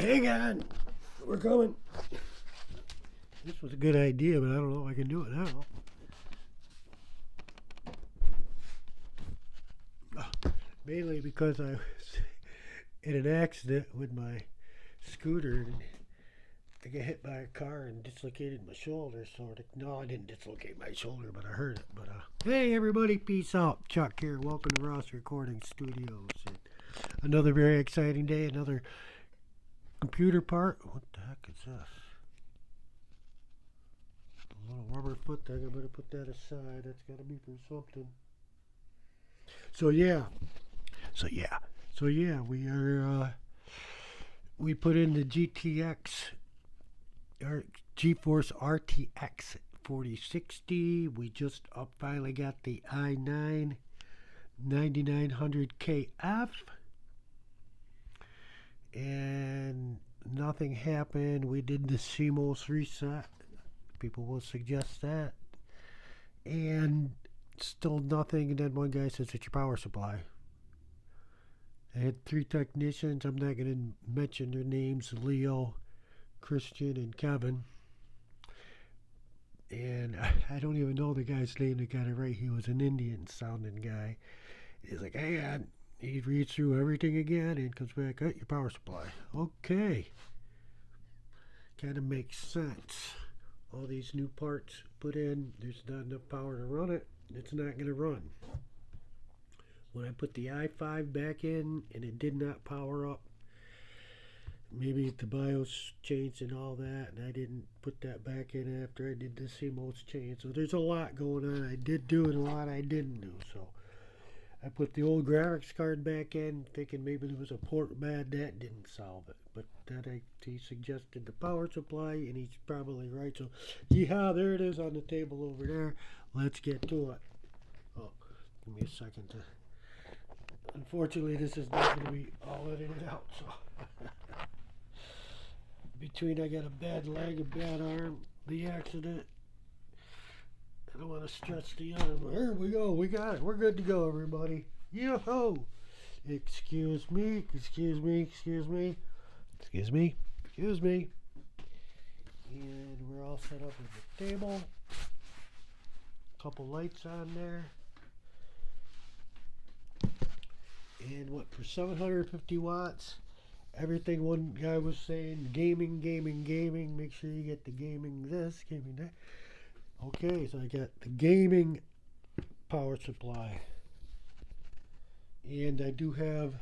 Hang on, we're coming. This was a good idea, but I don't know if I can do it now. Mainly because I was in an accident with my scooter and I got hit by a car and dislocated my shoulder, sort of. No, I didn't dislocate my shoulder, but I hurt it. But hey, everybody, peace out. Chuck here. Welcome to Ross Recording Studios. And another very exciting day. Another computer part. What the heck is this? A little rubber foot there. I better put that aside. That's got to be for something. So yeah, we are. We put in the GTX or GeForce RTX 4060. We just finally got the i9 9900KF, and nothing happened. We did the CMOS reset. People will suggest that, and still nothing. And then one guy says it's your power supply. I had 3 technicians. I'm not going to mention their names: Leo, Christian, and Kevin. And I don't even know the guy's name that got it right. He was an Indian sounding guy. He's like, hey, he reads through everything again and comes back, your power supply. Okay. Kind of makes sense. All these new parts put in, there's not enough power to run it. It's not going to run. When I put the i5 back in and it did not power up, maybe the BIOS changed and all that, and I didn't put that back in after I did the CMOS change. So there's a lot going on. I did do and a lot I didn't do. So I put the old graphics card back in, thinking maybe there was a port bad. That didn't solve it. But he suggested the power supply, and he's probably right. So, yeah, there it is on the table over there. Let's get to it. Oh, give me a second to... Unfortunately, this is not going to be all edited out. So, between I got a bad leg, a bad arm, the accident, I don't want to stretch the arm. Here we go. We got it. We're good to go, everybody. Yo-ho! Excuse me. And we're all set up at the table. Couple lights on there. And what, for 750 watts, everything one guy was saying, gaming, make sure you get the gaming this, gaming that. Okay, so I got the gaming power supply. And I do have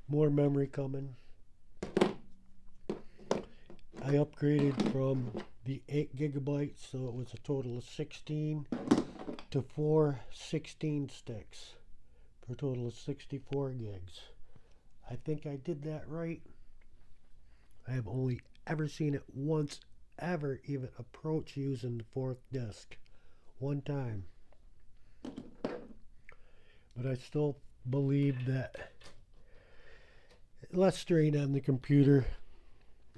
more memory coming. I upgraded from the 8 gigabytes, so it was a total of 16, to 4 16 sticks for a total of 64 gigs. I think I did that right. I have only ever seen it once ever even approach using the 4th disk. One time. But I still believe that less strain on the computer.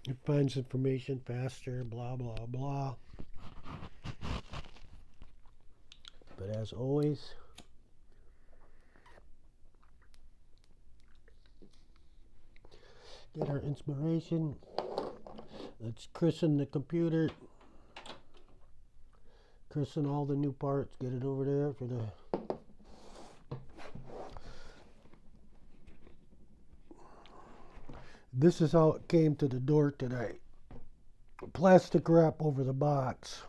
It finds information faster, blah, blah, blah. But as always, get our inspiration. Let's christen the computer. Christen all the new parts. Get it over there for the... This is how it came to the door today. Plastic wrap over the box.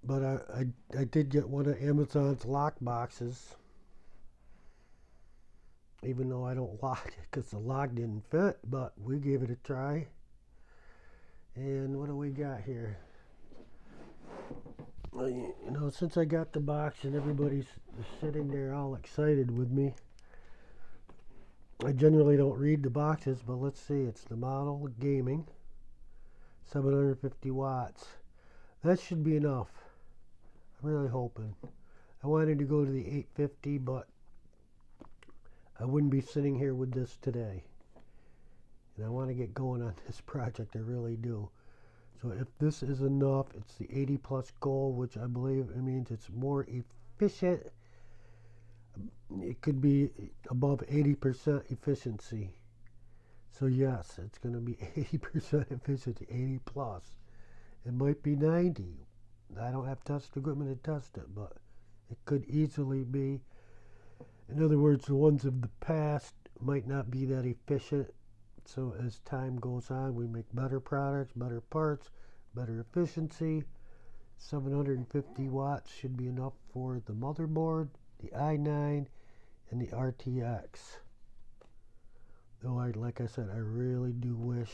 But I did get one of Amazon's lock boxes. Even though I don't lock it because the lock didn't fit, but we gave it a try. And what do we got here? You know, since I got the box and everybody's sitting there all excited with me, I generally don't read the boxes, but let's see. It's the model gaming, 750 watts. That should be enough. I'm really hoping. I wanted to go to the 850, but I wouldn't be sitting here with this today. And I want to get going on this project, I really do. So if this is enough, it's the 80 plus goal, which I believe it means it's more efficient. it could be above 80% efficiency. So yes, it's going to be 80% efficiency, 80 plus. It might be 90. I don't have test equipment to test it, but it could easily be. In other words, the ones of the past might not be that efficient. So as time goes on, we make better products, better parts, better efficiency. 750 watts should be enough for the motherboard, the i9, and the RTX. Though, like I said, I really do wish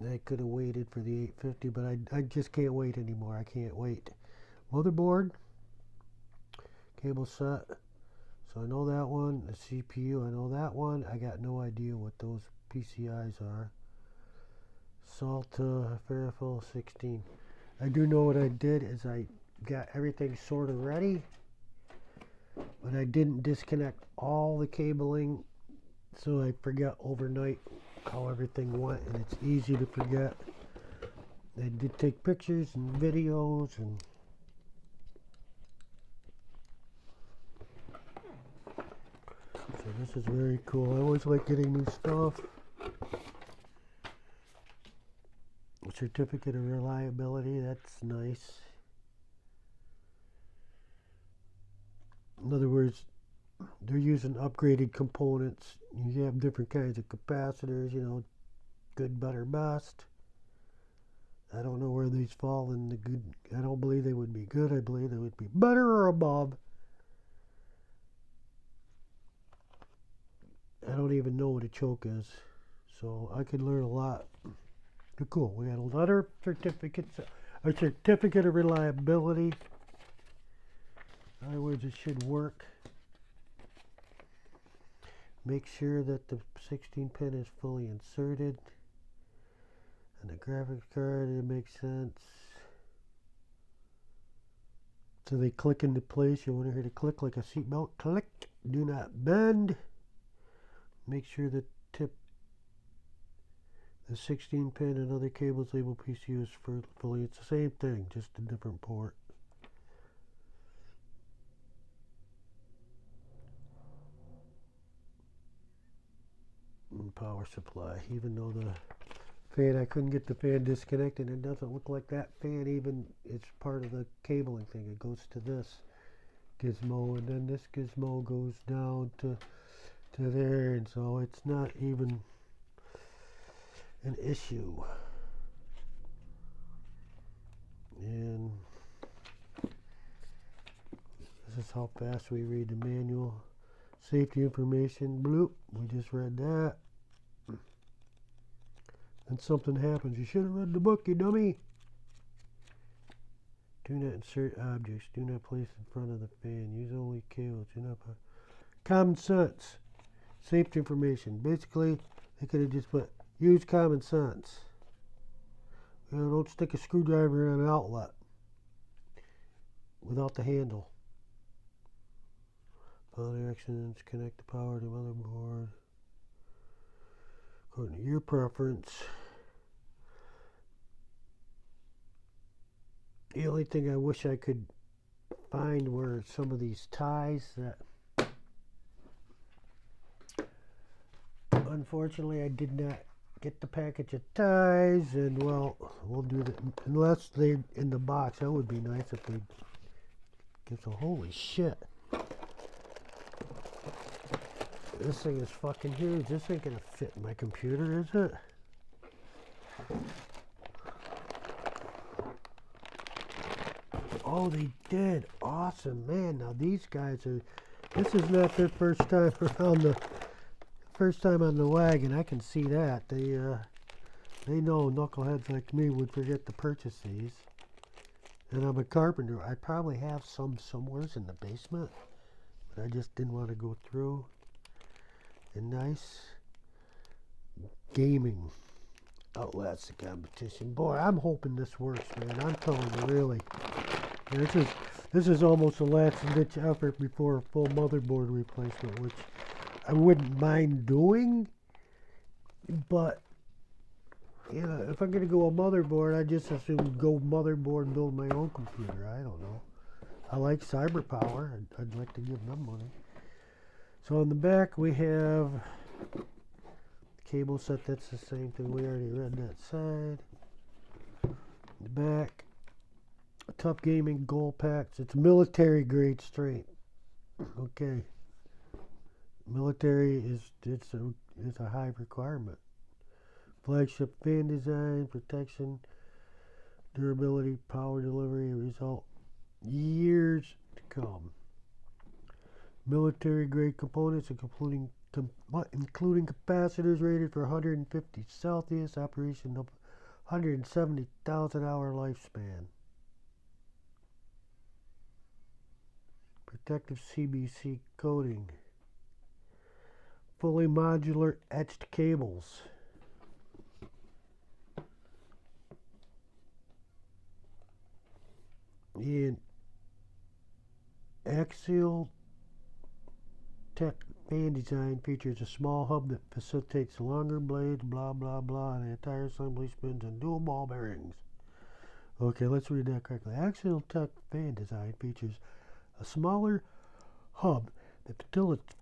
I could have waited for the 850, but I just can't wait anymore. I can't wait. Motherboard, cable set. So I know that one. The CPU, I know that one. I got no idea what those PCIs are. Salta, Fairfield 16. I do know what I did is I got everything sort of ready, but I didn't disconnect all the cabling, so I forgot overnight how everything went, and it's easy to forget. I did take pictures and videos, and so this is very cool. I always like getting new stuff. A certificate of reliability, that's nice. In other words, they're using upgraded components. You have different kinds of capacitors, you know, good, better, best. I don't know where these fall in the good. I don't believe they would be good. I believe they would be better or above. I don't even know what a choke is, so I could learn a lot. But cool. We got a letter, certificates, a certificate of reliability. In other words, it should work. Make sure that the 16 pin is fully inserted. And the graphics card, it makes sense. So they click into place. You want to hear to click like a seatbelt. Click. Do not bend. Make sure the tip, the 16 pin and other cables label PCUs for fully. It's the same thing, just a different port. And power supply. Even though the fan, I couldn't get the fan disconnected. It doesn't look like that fan even, it's part of the cabling thing. It goes to this gizmo, and then this gizmo goes down to there, and so it's not even an issue. And this is how fast we read the manual. Safety information, bloop, we just read that. And something happens. You should have read the book, you dummy. Do not insert objects. Do not place in front of the fan. Use only cables. Do not put. Common sense. Safety information. Basically, they could have just put use common sense. You know, don't stick a screwdriver in an outlet without the handle. Power directions. Connect the power to motherboard according to your preference. The only thing I wish I could find were some of these ties that unfortunately I did not get the package of ties, and well, we'll do that unless they're in the box. That would be nice if they give some. Holy shit, this thing is fucking huge. This ain't gonna fit in my computer, is it? Oh, they did. Awesome, man. Now these guys are, this is not their first time around the, first time on the wagon. I can see that. They know knuckleheads like me would forget to purchase these. And I'm a carpenter. I probably have some somewhere in the basement, but I just didn't want to go through. And nice gaming outlets the competition. Boy, I'm hoping this works, man. I'm telling you, really. This is almost a last-ditch effort before a full motherboard replacement, which I wouldn't mind doing. But you know, if I'm gonna go a motherboard, I just assume go motherboard and build my own computer. I don't know. I like Cyber Power. I'd like to give them money. So on the back we have the cable set. That's the same thing. We already read that side. The back, TUF Gaming Gold Packs. It's military grade straight. Okay. Military is a high requirement. Flagship fan design, protection, durability, power delivery, result years to come. Military grade components, including capacitors rated for 150 Celsius, operation of 170,000 hour lifespan. Protective CBC coating. Fully modular etched cables. And Axial Tech fan design features a small hub that facilitates longer blades, blah blah blah, and the entire assembly spins on dual ball bearings. Okay, let's read that correctly. Axial Tech fan design features a smaller hub that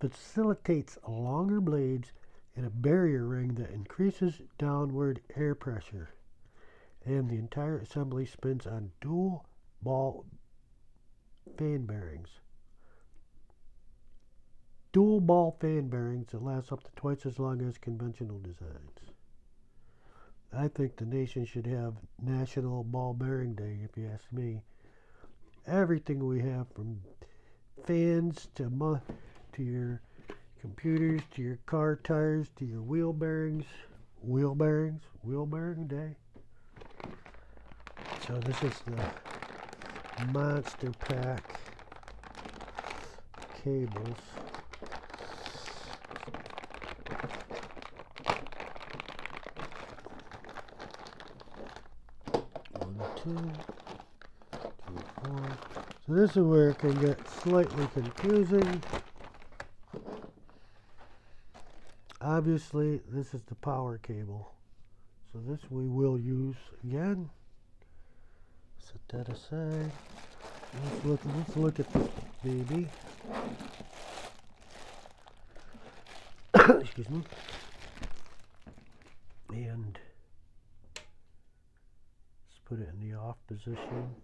facilitates longer blades and a barrier ring that increases downward air pressure. And the entire assembly spins on dual ball fan bearings. Dual ball fan bearings that last up to twice as long as conventional designs. I think the nation should have National Ball Bearing Day, if you ask me. Everything we have, from fans to your computers, to your car tires, to your wheel bearings. Wheel bearing day. So this is the monster pack cables. Two, four. So this is where it can get slightly confusing. Obviously, this is the power cable. So this we will use again. Set that aside. Let's look at this baby. Excuse me. And put it in the off position.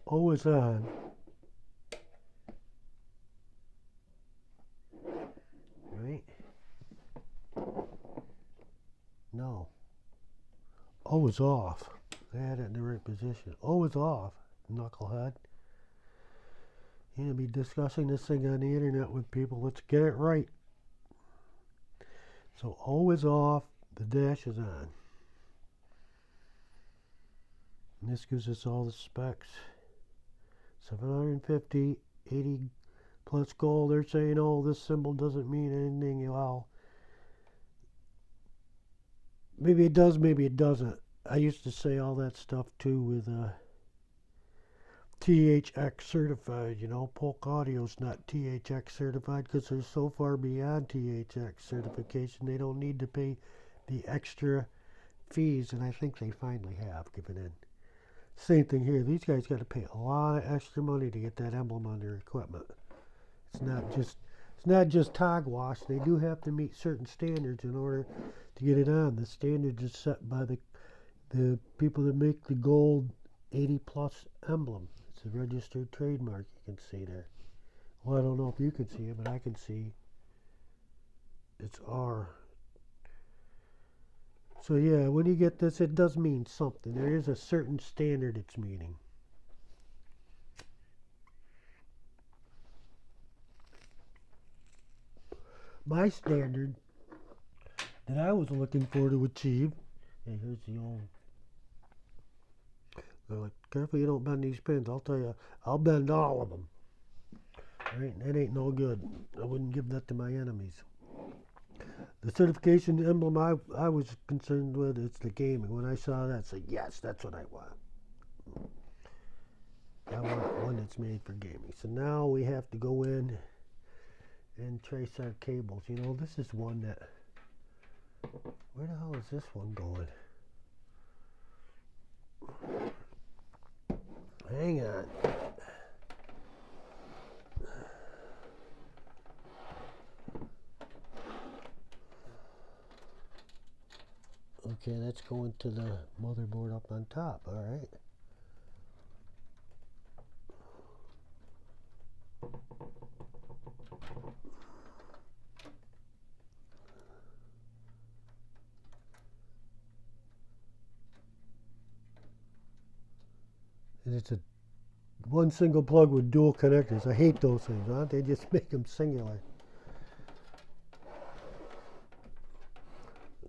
O is on. Right? No. O is off. I had it in the right position. O is off, knucklehead. You're going to be discussing this thing on the internet with people. Let's get it right. So O is off, the dash is on. And this gives us all the specs. 750, 80 plus gold. They're saying, oh, this symbol doesn't mean anything. Well, maybe it does, maybe it doesn't. I used to say all that stuff too with THX certified. You know, Polk Audio's not THX certified because they're so far beyond THX certification. They don't need to pay the extra fees, and I think they finally have given in. Same thing here. These guys got to pay a lot of extra money to get that emblem on their equipment. It's not just hogwash. They do have to meet certain standards in order to get it on. The standards is set by the people that make the gold 80 plus emblem. It's a registered trademark. You can see there. Well, I don't know if you can see it, but I can see it's R. So yeah, when you get this, it does mean something. There is a certain standard it's meaning. My standard that I was looking for to achieve, and here's the old, they're like, careful you don't bend these pins. I'll tell you, I'll bend all of them. All right, that ain't no good. I wouldn't give that to my enemies. The certification emblem I was concerned with is the gaming. When I saw that, I said, yes, that's what I want. I want one that's made for gaming. So now we have to go in and trace our cables. You know, this is one that, where the hell is this one going? Hang on. Okay, that's going to the motherboard up on top, alright. And it's a one single plug with dual connectors. I hate those things, huh? They just make them singular.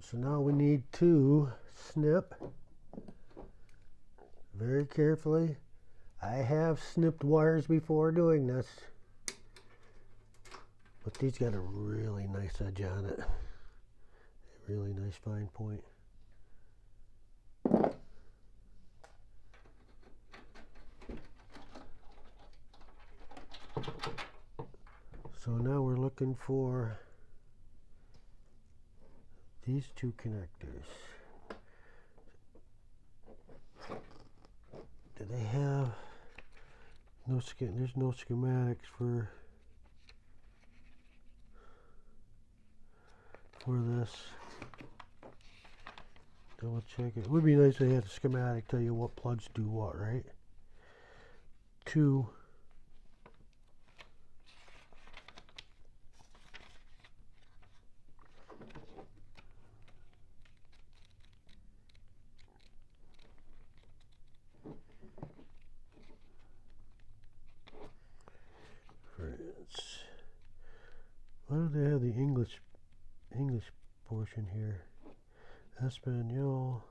So now we need to snip very carefully. I have snipped wires before doing this, but these got a really nice edge on it. A really nice fine point. So now we're looking for these two connectors. Do they have no there's no schematics for this. Double check it. It would be nice if they had a schematic tell you what plugs do what, right? Two. Why do they have the English portion here? Espanol.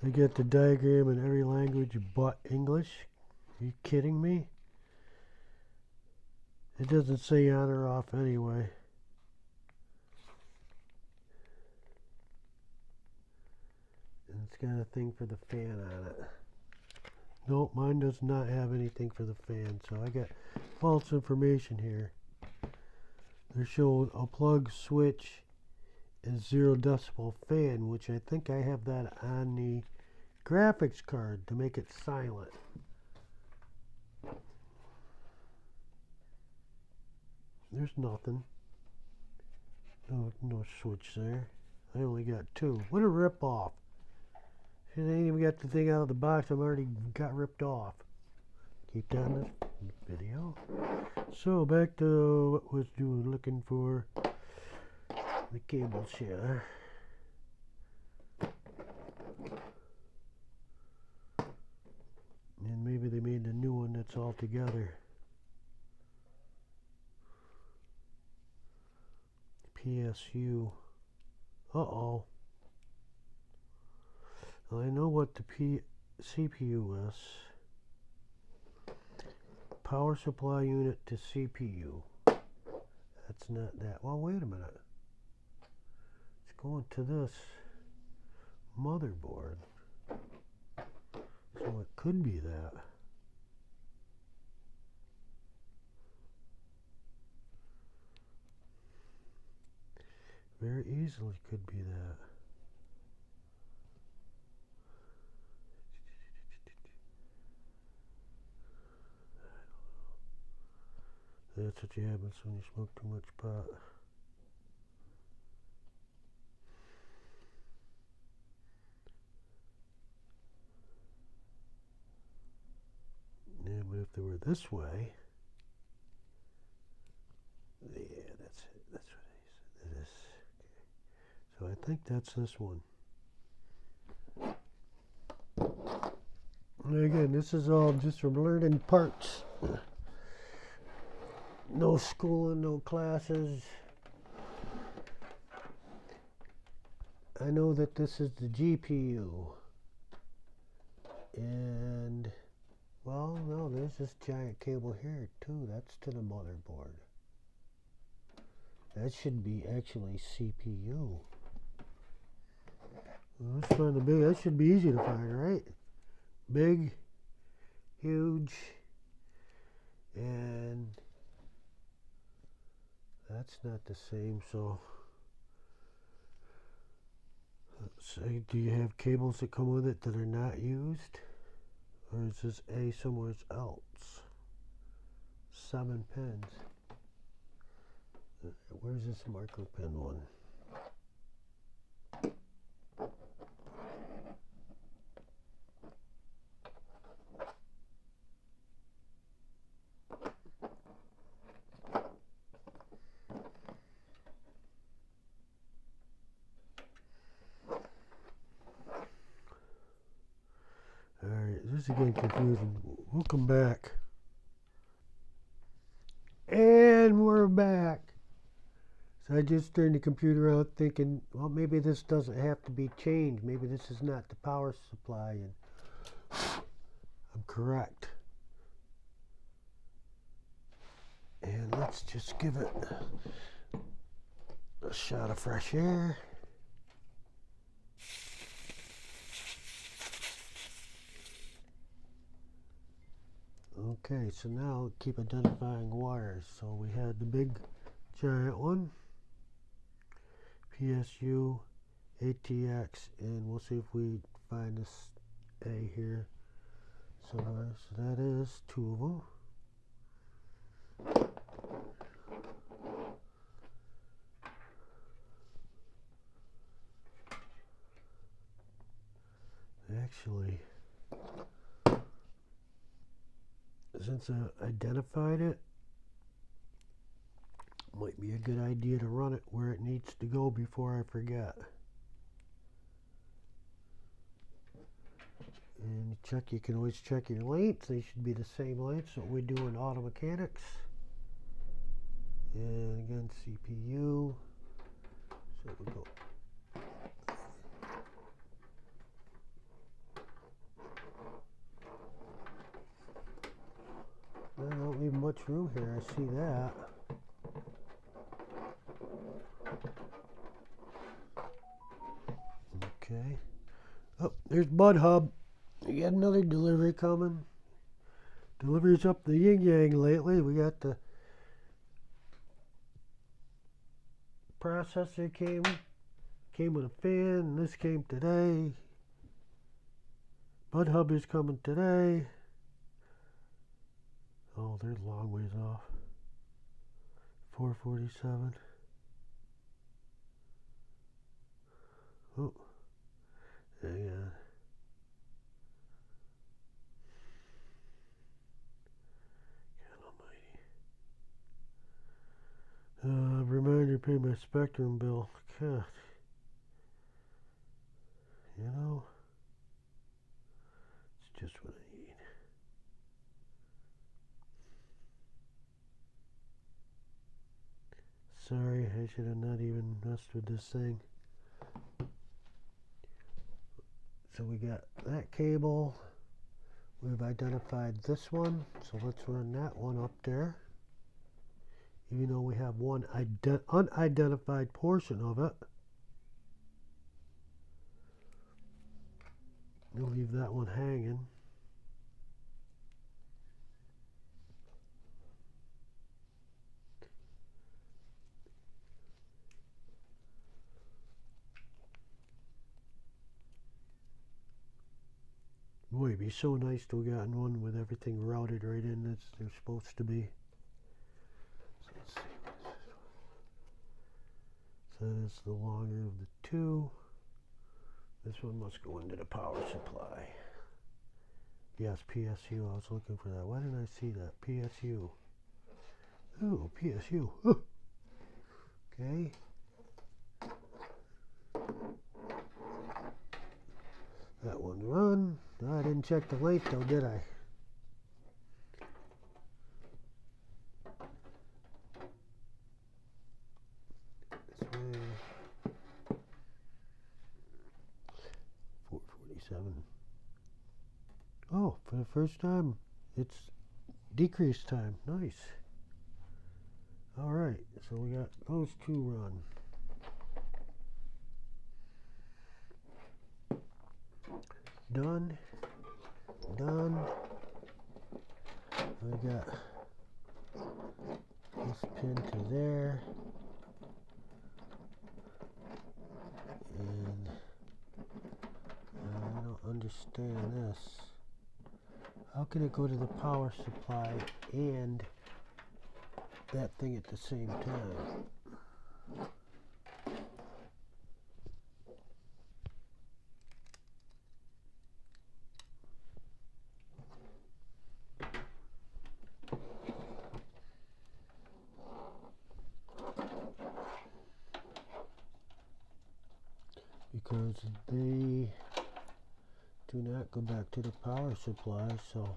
They get the diagram in every language but English. Are you kidding me? It doesn't say on or off anyway. And it's got a thing for the fan on it. Nope, mine does not have anything for the fan, so I got false information here. They're showing a plug switch and 0 decibel fan, which I think I have that on the graphics card to make it silent. There's nothing. No switch there. I only got 2. What a rip off. I ain't even got the thing out of the box. I've already got ripped off. Keep that in the video. So back to what was doing, looking for the cables here. And maybe they made a new one that's all together. PSU. Uh-oh. Well, I know what the CPU is. Power supply unit to CPU. That's not that. Well, wait a minute. It's going to this motherboard. So it could be that. Very easily could be that. That's what happens when you smoke too much pot. Yeah, but if they were this way, yeah, that's it. That's what it is. Okay. So I think that's this one. And again, this is all just from learning parts. No schooling, no classes. I know that this is the GPU. And, well, no, there's this giant cable here too. That's to the motherboard. That should be actually CPU. Well, let's find the big. That should be easy to find, right? Big, huge, and that's not the same. So let's say, do you have cables that come with it that are not used, or is this A somewhere else? 7 pins. Where's this micro pin one? This is getting confusing. Welcome back. And we're back. So I just turned the computer on thinking, well, maybe this doesn't have to be changed. Maybe this is not the power supply. And I'm correct. And let's just give it a shot of fresh air. Okay, so now keep identifying wires. So we had the big giant one, PSU, ATX, and we'll see if we find this A here. So that is 2 of them. Actually, since I identified it, might be a good idea to run it where it needs to go before I forget. And you can always check your lengths. They should be the same lengths that we do in auto mechanics. And again, CPU. So we go. I don't leave much room here. I see that. Okay. Oh, there's Bud Hub. We got another delivery coming. Deliveries up the yin yang lately. We got the processor came with a fan, and this came today. Bud Hub is coming today. Oh, they're a long ways off. 447. Oh, hang on. God almighty. Reminder to pay my Spectrum bill. God. You know, it's just what I need. Sorry, I should have not even messed with this thing. So we got that cable. We've identified this one, so let's run that one up there. Even though we have one unidentified portion of it. We'll leave that one hanging. Boy, it'd be so nice to have gotten one with everything routed right in as they're supposed to be. So let's see. So that is the longer of the two. This one must go into the power supply. Yes, PSU. I was looking for that. Why didn't I see that? PSU. Oh, PSU. Oh. Okay. That one run. No, I didn't check the length though, did I? This way. 447. Oh, for the first time, it's decreased time. Nice. All right, so we got those two run. Done. Done. We got this pin to there. And I don't understand this. How can it go to the power supply and that thing at the same time? Because they do not go back to the power supply, so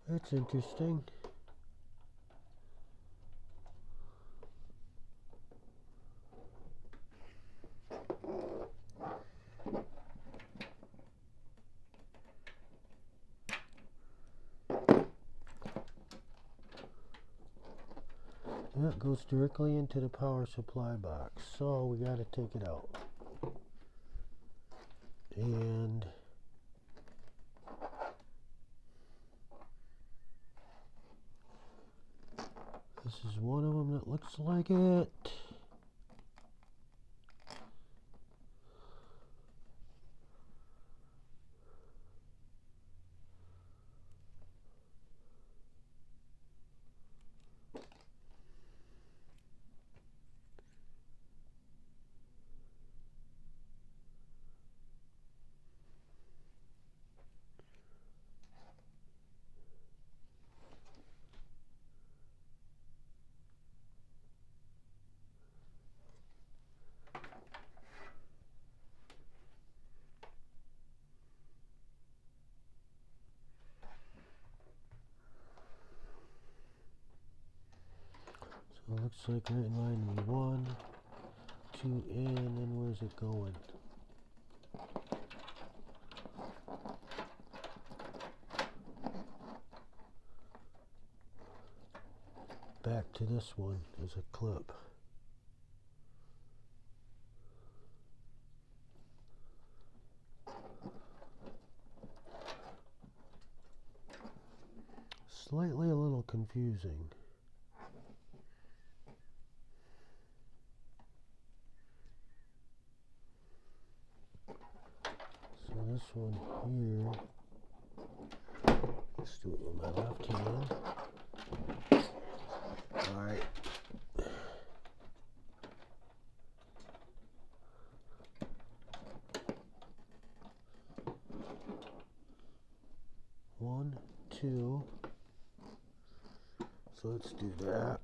that's interesting. That goes directly into the power supply box, so we got to take it out. And this is one of them that looks like it. So it looks like right in line 1, 2 in, and where's it going? Back to this one is a clip. Slightly a little confusing. So this one here, let's do it with my left hand. Alright. One, two. So let's do that.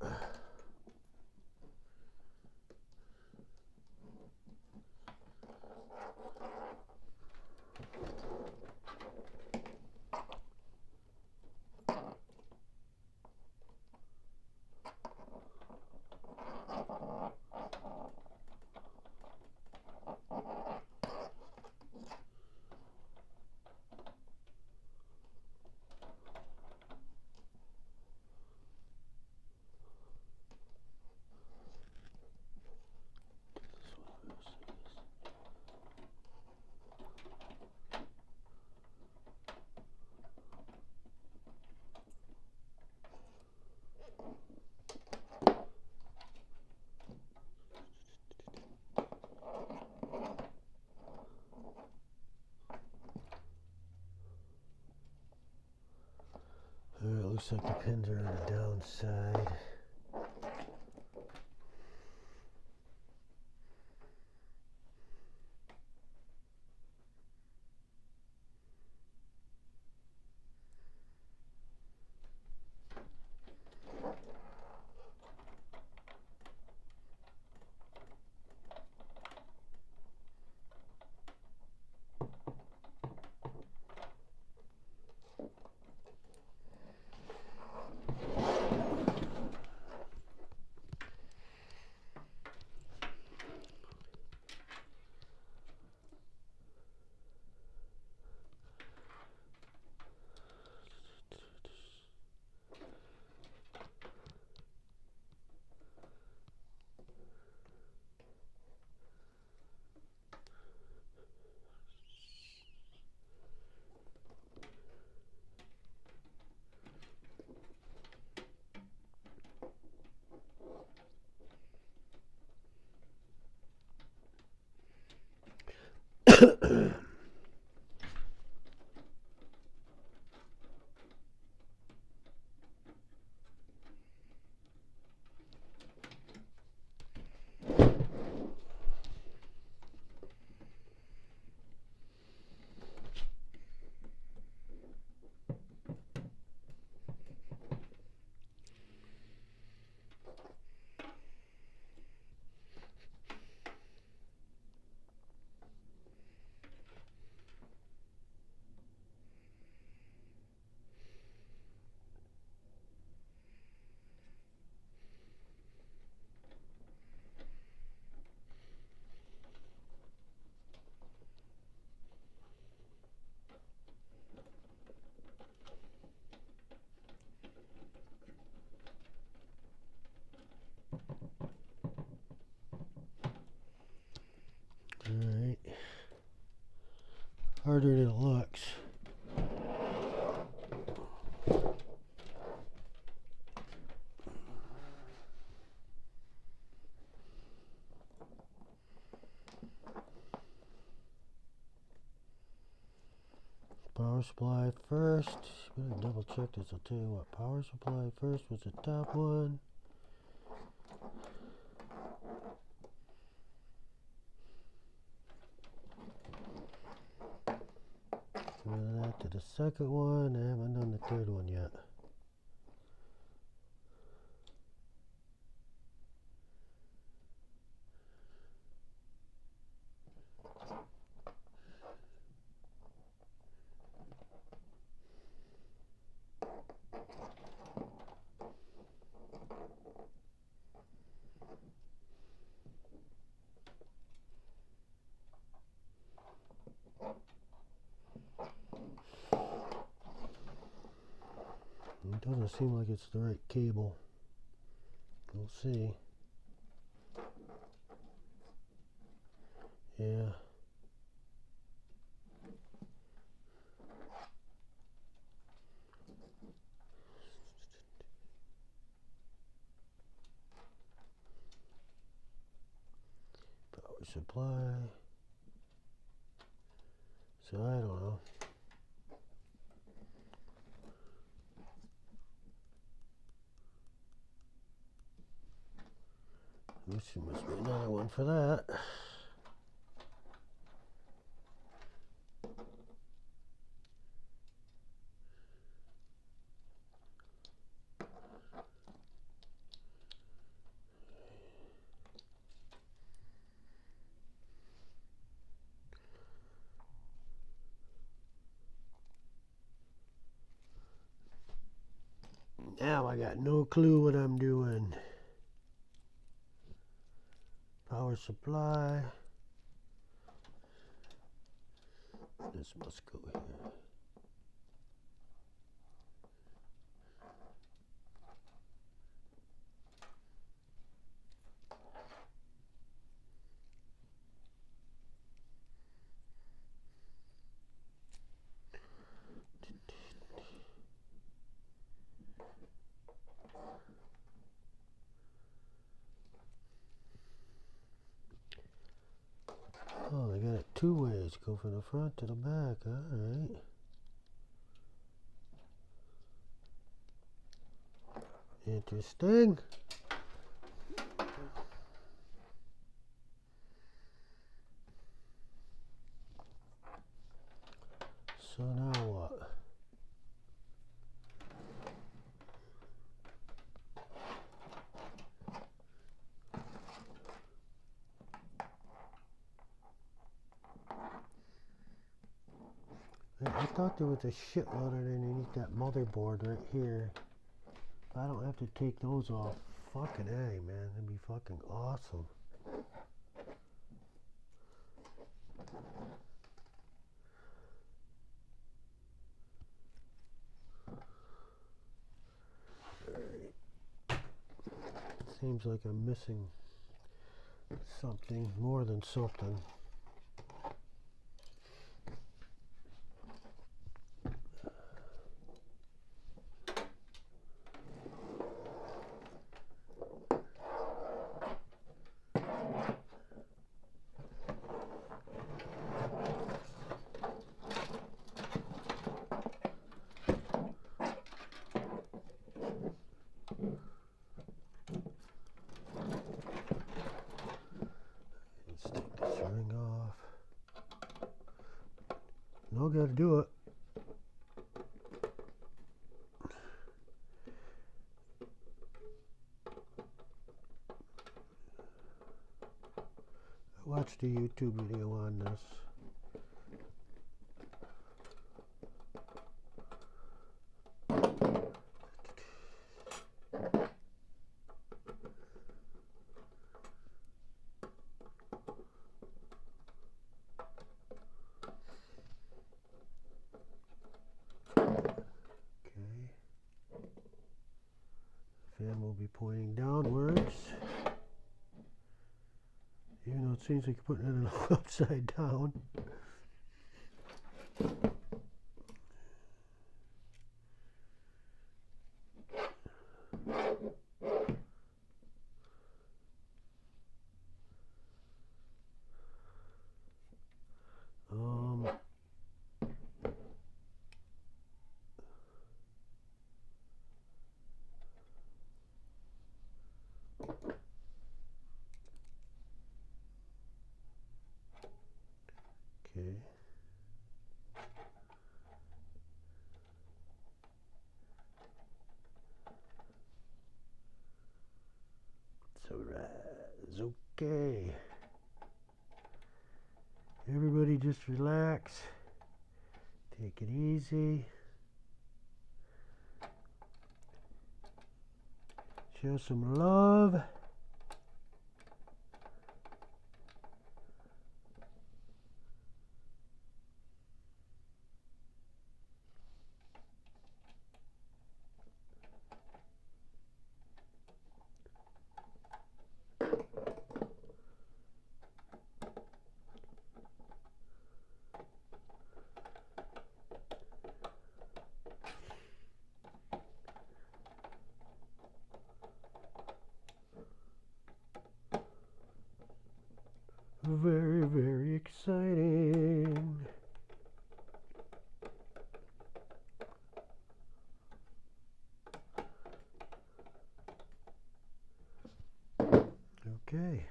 It looks like the pins are on the downside. harder than it looks. Power supply first. I'm gonna double check this. I'll tell you what. Power supply first was the top one. From that to the second one. I haven't done the third one yet. It doesn't seem like it's the right cable. We'll see. Yeah. Power supply. So I don't know. There must be another one for that. Now I got no clue what I'm doing. Power supply. This must go here. Oh, they got it two ways. Go from the front to the back. Alright. Interesting. So now what? I thought there was a shitload underneath that motherboard right here. I don't have to take those off. Fucking A, man. That'd be fucking awesome. Seems like I'm missing something, more than something. No, gotta do it. I watched a YouTube video on this. Fan will be pointing downwards. Even though it seems like you're putting it upside down. Okay. So that's okay. Everybody just relax. Take it easy. Show some love. Very, very exciting. Okay.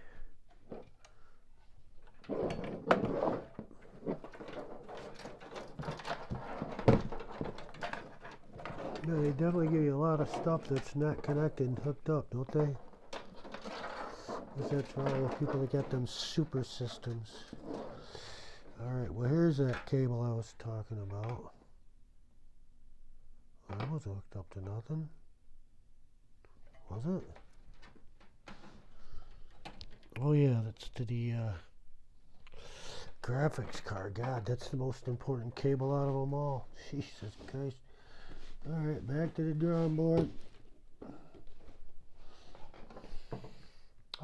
No, they definitely give you a lot of stuff that's not connected and hooked up, don't they? That's for all the people that got them super systems. Alright, well here's that cable I was talking about. Well, that wasn't hooked up to nothing. Was it? Oh yeah, that's to the graphics card. God, that's the most important cable out of them all. Jesus Christ. Alright, back to the drawing board.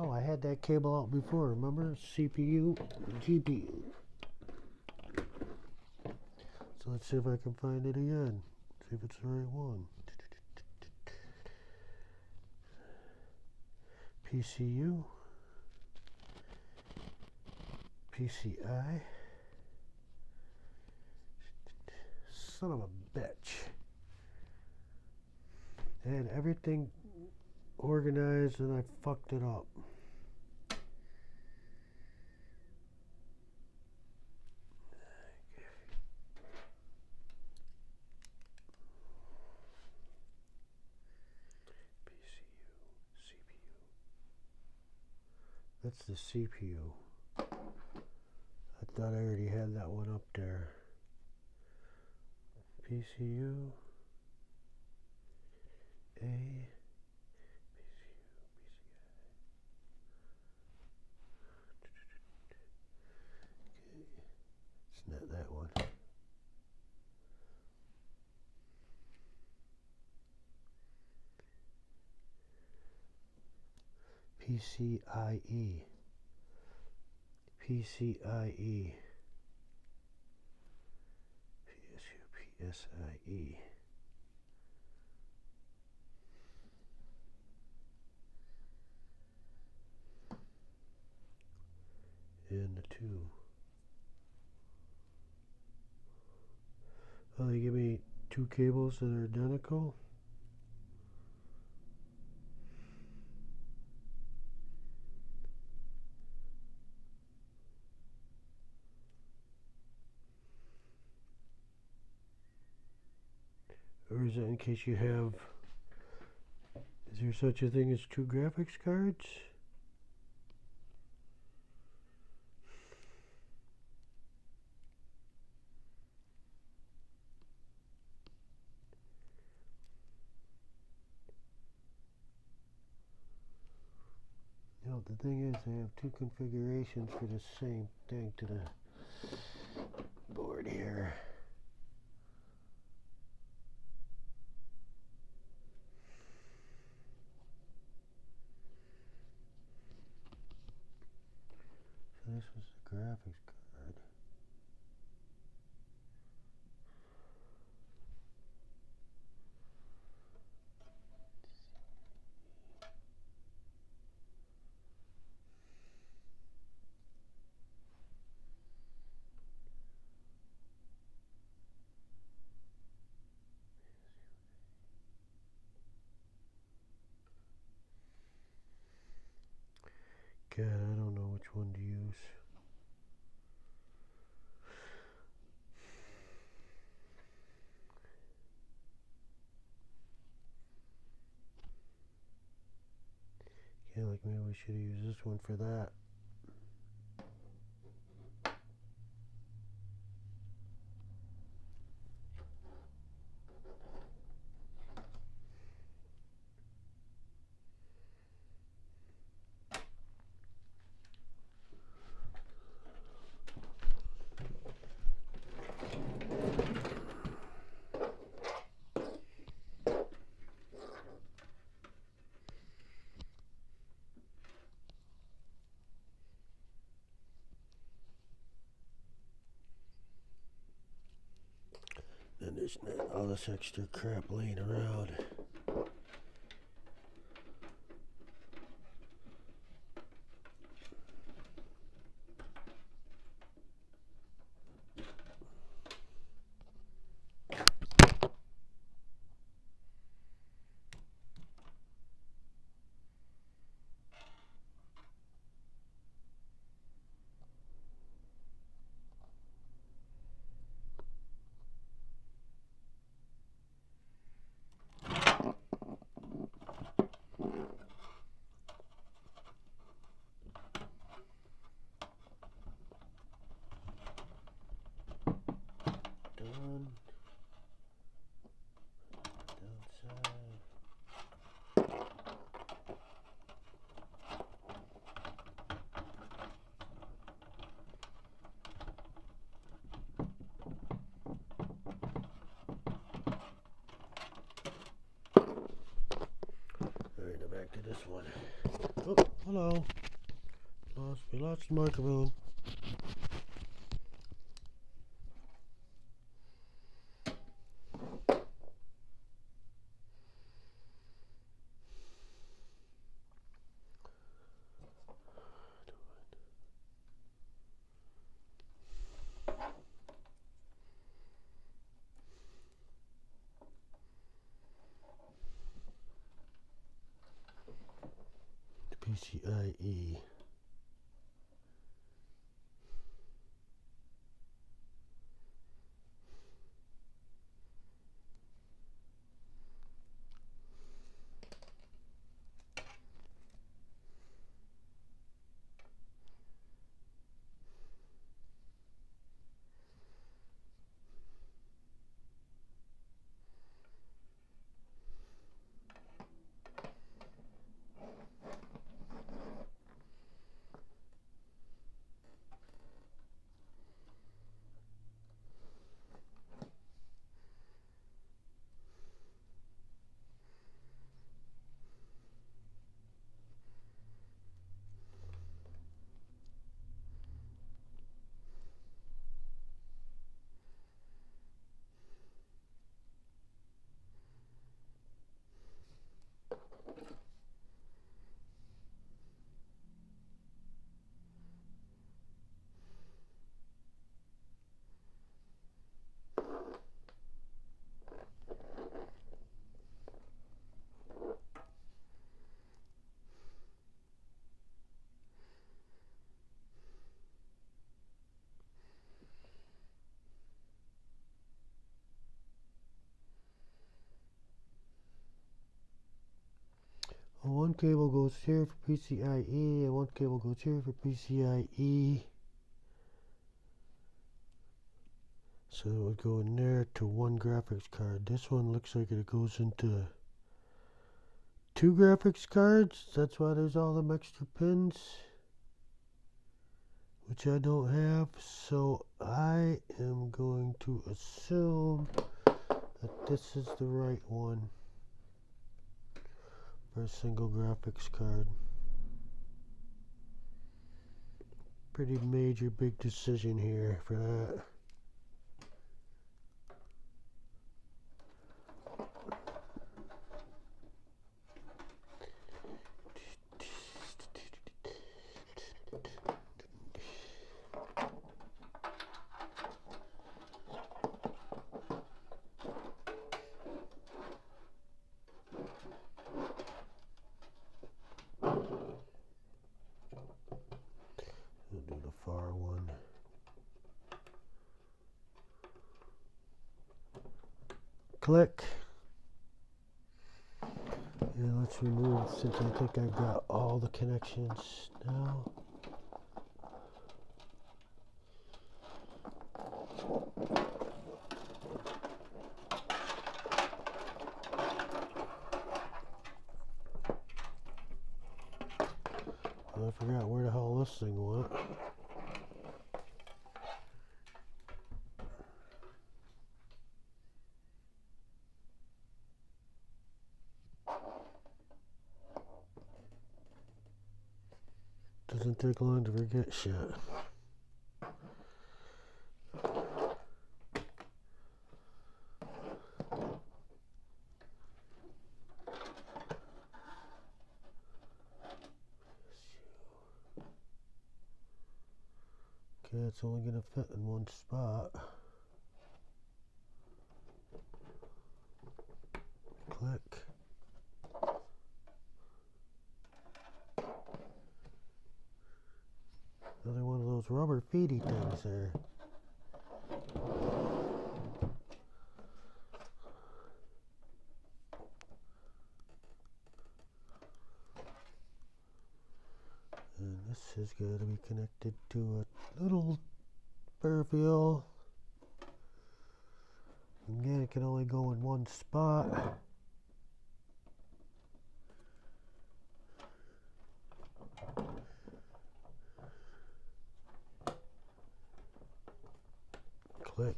Oh, I had that cable out before, remember? CPU, GPU. So let's see if I can find it again. See if it's the right one. PCU. PCI. Son of a bitch. I had everything organized and I fucked it up. That's the CPU. I thought I already had that one up there. PCU. A. PCU. PCI. Okay. It's not that one. PCIe. PCIe. PSU, PSIe. And the two. Oh, they give me two cables that are identical. Or is that in case you have, is there such a thing as two graphics cards? No, the thing is they have two configurations for the same thing to the board here. So this was the graphics card. God, I don't know which one to use. Yeah, like maybe we should use this one for that. Then there's not all this extra crap laying around. Done. Downside. Alright, now back to this one. Oh, hello. We lost the microphone. PCIe. Well, one cable goes here for PCIe, and one cable goes here for PCIe. So it would go in there to one graphics card. This one looks like it goes into two graphics cards. That's why there's all them extra pins, which I don't have. So I am going to assume that this is the right one for a single graphics card. Pretty major big decision here for that. Click. And let's remove, since I think I've got all the connections now. I forgot where the hell this thing went. Doesn't take long to forget shit. Okay, it's only going to fit in one spot. Click. Another one of those rubber feedy things there. And this has got to be connected to a little Fairfield. Again, it can only go in one spot. Click.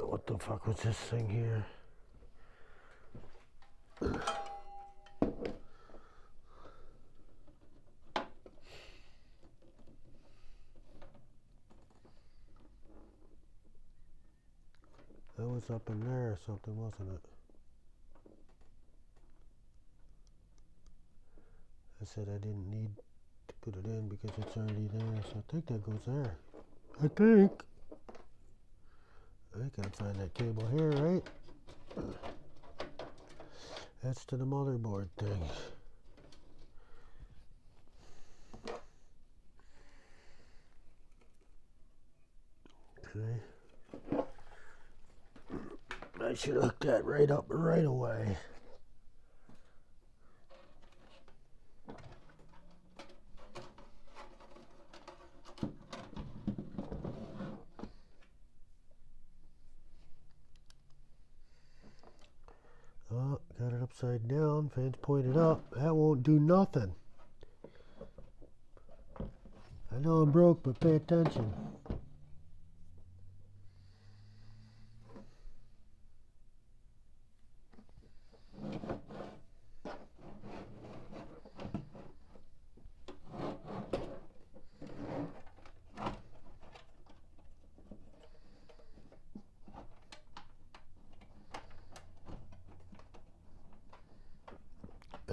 What the fuck was this thing here? That was up in there or something, wasn't it? I said I didn't need to put it in because it's already there, so I think that goes there. I think I find that cable here, right? That's to the motherboard thing. Okay. I should hook that right up right away. Oh, got it upside down, fans pointed up. That won't do nothing. I know I'm broke, but pay attention.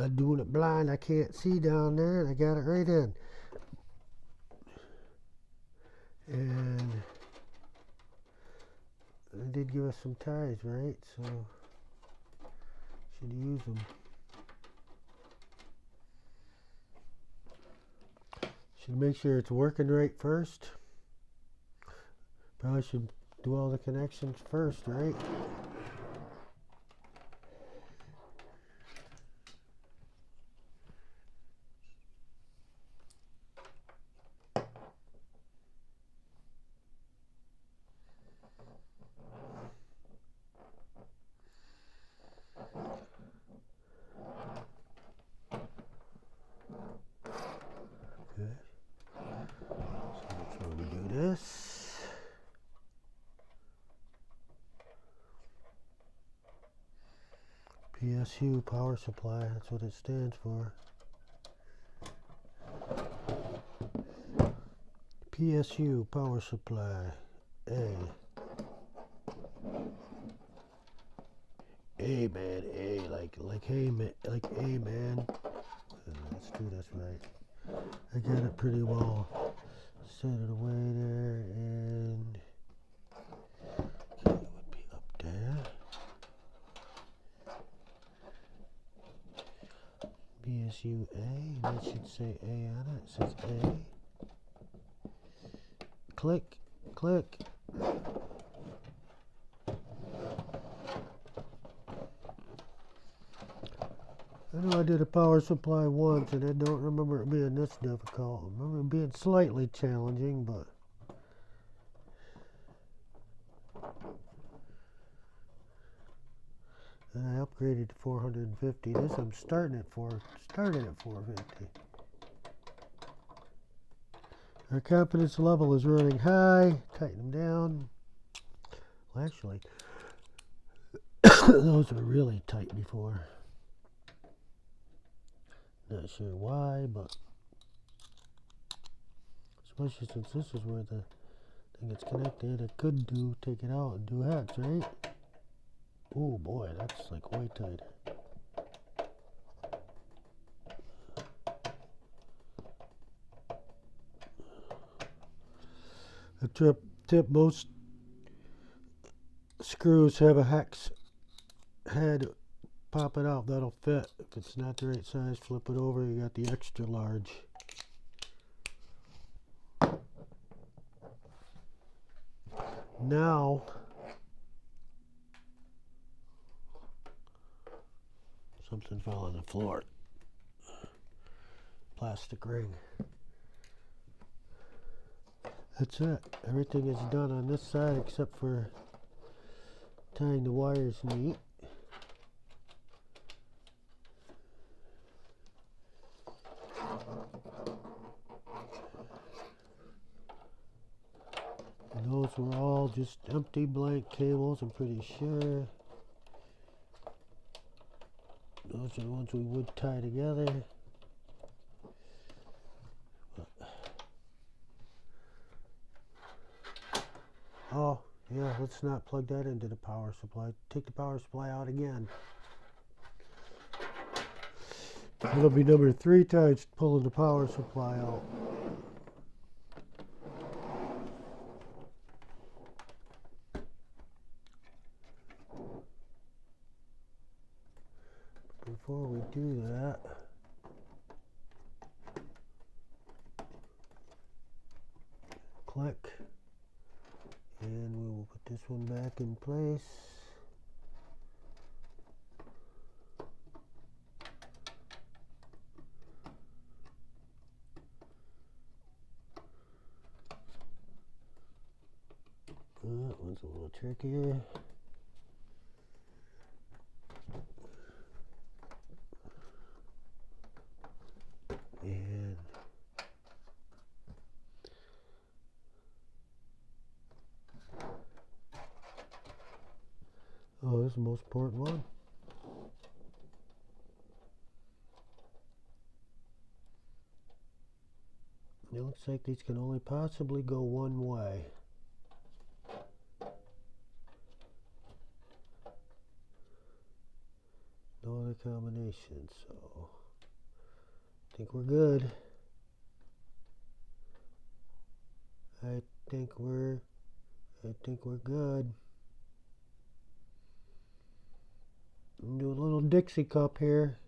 I'm doing it blind. I can't see down there, and I got it right in. And they did give us some ties, right? So should use them. Should make sure it's working right first. Probably should do all the connections first, right? Okay. So that's where we do this. PSU power supply, that's what it stands for. PSU power supply A. A man, A like hey man, like A man. Let's do this right. I got it pretty well set it away there, and it would be up there. BSU A, and it should say A on it. It says A. Click, click. I know I did a power supply once, and I don't remember it being this difficult. I remember it being slightly challenging, but and I upgraded to 450. This I'm starting at 450. Our confidence level is running high. Tighten them down. Well, actually, those were really tight before. Not sure why, but especially since this is where the thing gets connected, I could take it out and do hex, right? Oh boy, that's like way tight. A tip, most screws have a hex head. Pop it out, that'll fit. If it's not the right size, flip it over, you got the extra large. Now, something fell on the floor. Plastic ring. That's it. Everything is done on this side except for tying the wires neat. And those were all just empty blank cables, I'm pretty sure. Those are the ones we would tie together. Oh, yeah, let's not plug that into the power supply. Take the power supply out again. It'll be number 3 times pulling the power supply out. Before we do that, click, and we will put this one back in place. That one's a little trickier. And oh, this is the most important one. It looks like these can only possibly go one way. No other combination, so I think we're good. I think we're good. Do a little Dixie cup here.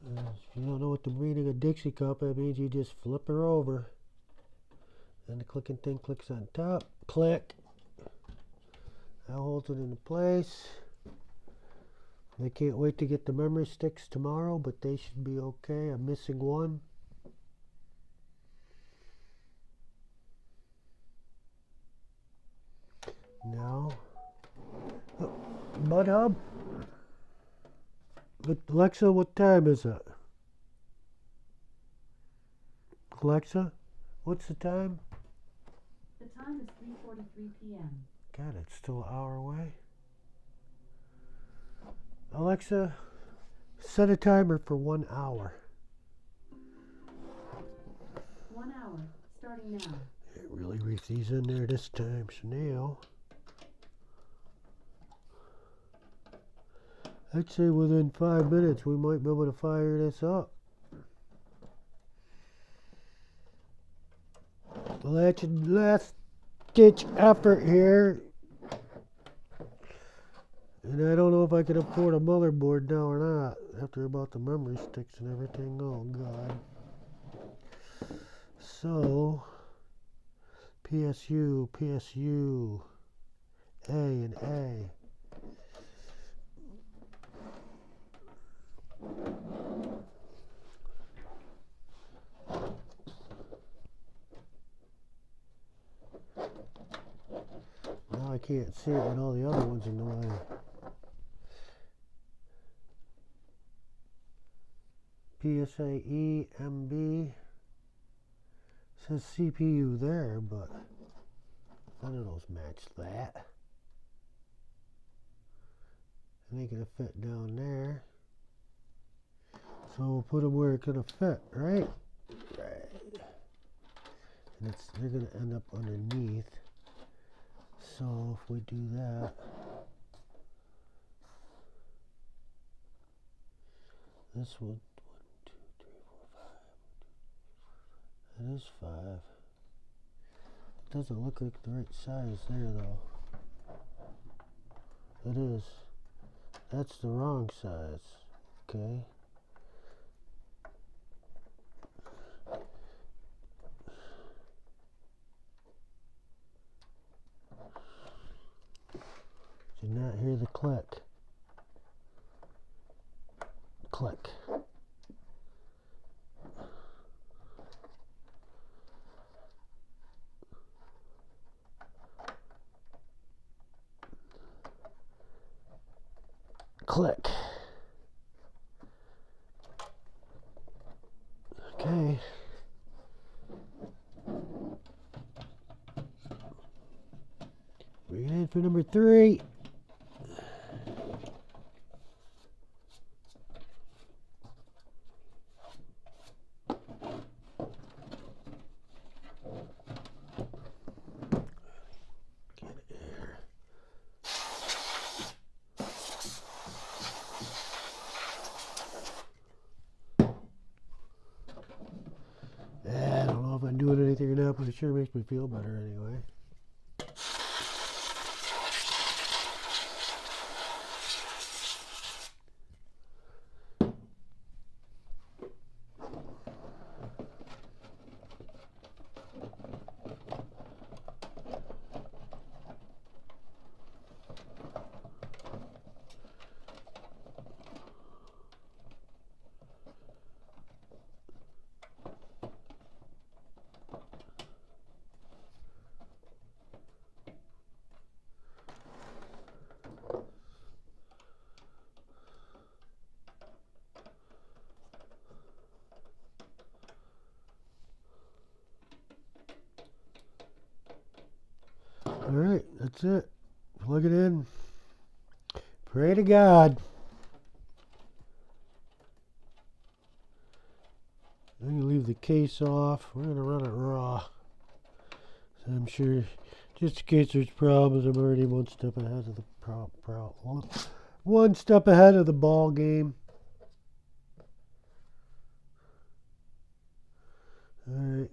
If you don't know what the meaning of Dixie cup, that means you just flip her over. And the clicking thing clicks on top. Click. That holds it into place. I can't wait to get the memory sticks tomorrow, but they should be okay. I'm missing one. Now, oh, Bud Hub. Alexa, what time is it? Alexa, what's the time? The time is 3:43 p.m. God, it's still an hour away. Alexa, set a timer for 1 hour. 1 hour, starting now. It really reached these in there this time, Chanel. I'd say within 5 minutes we might be able to fire this up. Last ditch effort here. And I don't know if I can afford a motherboard now or not, after about the memory sticks and everything. Oh God. So, PSU, A and A. Now I can't see it when all the other ones in the way. PSA EMB. Says CPU there, but none of those match that. It ain't gonna fit down there. So we'll put them where it's gonna fit, right? Right. And they're gonna end up underneath. So if we do that, this one, 1, 2, 3, 4, 5. That is 5. It doesn't look like the right size there though. It is. That's the wrong size. Okay. Did not hear the click. Click. Click. Okay. Bring it in for number 3. I don't know if I'm doing anything or not, but it sure makes me feel better anyway. Alright, that's it. Plug it in. Pray to God. I'm going to leave the case off. We're going to run it raw. So I'm sure, just in case there's problems, I'm already one step ahead of the one step ahead of the ball game. Alright.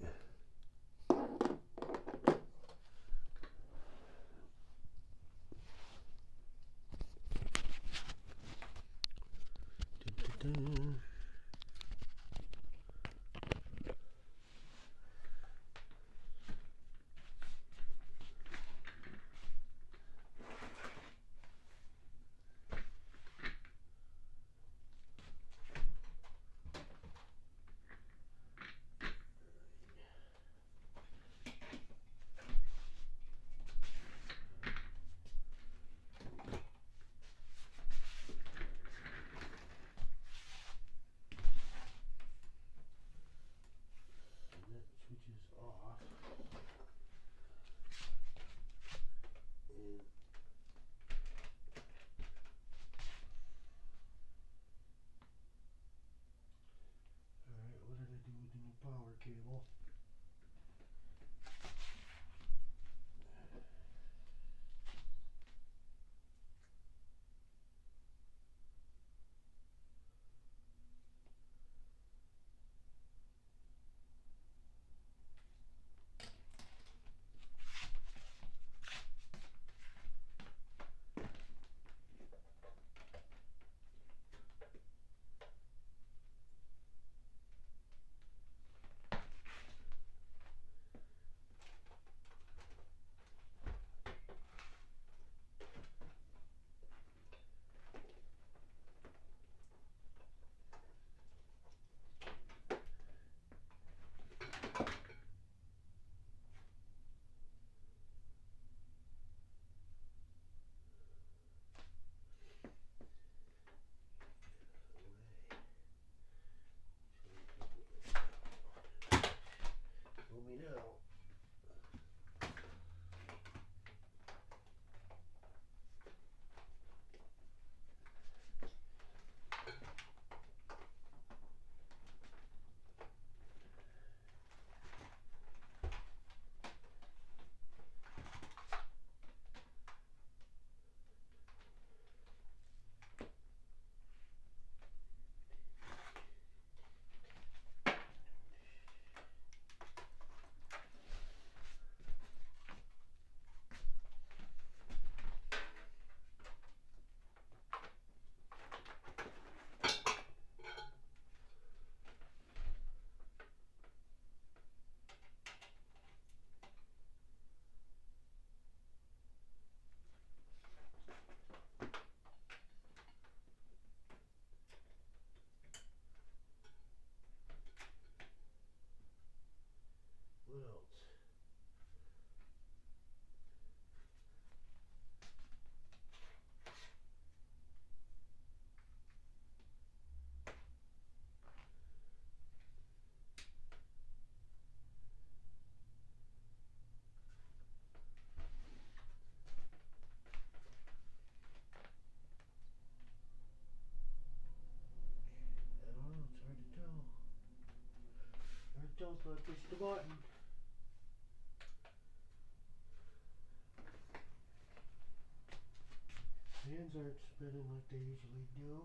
the button. Hands aren't spinning like they usually do.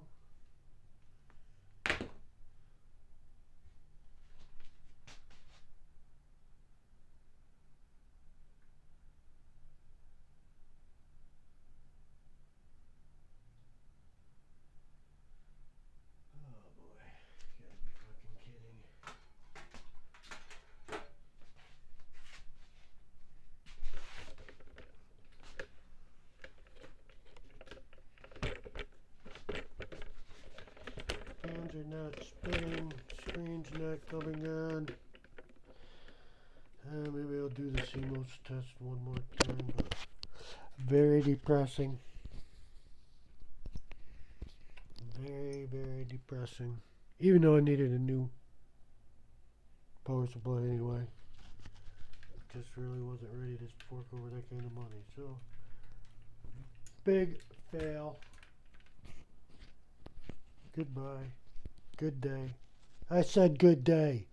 Oh boy, you gotta be fucking kidding. Hands are not spinning, screen's not coming on. Maybe I'll do the CMOS test one more time, but very depressing. Very, very depressing. Even though I needed a new power supply anyway. Just really wasn't ready to fork over that kind of money. So, big fail. Goodbye. Good day. I said good day.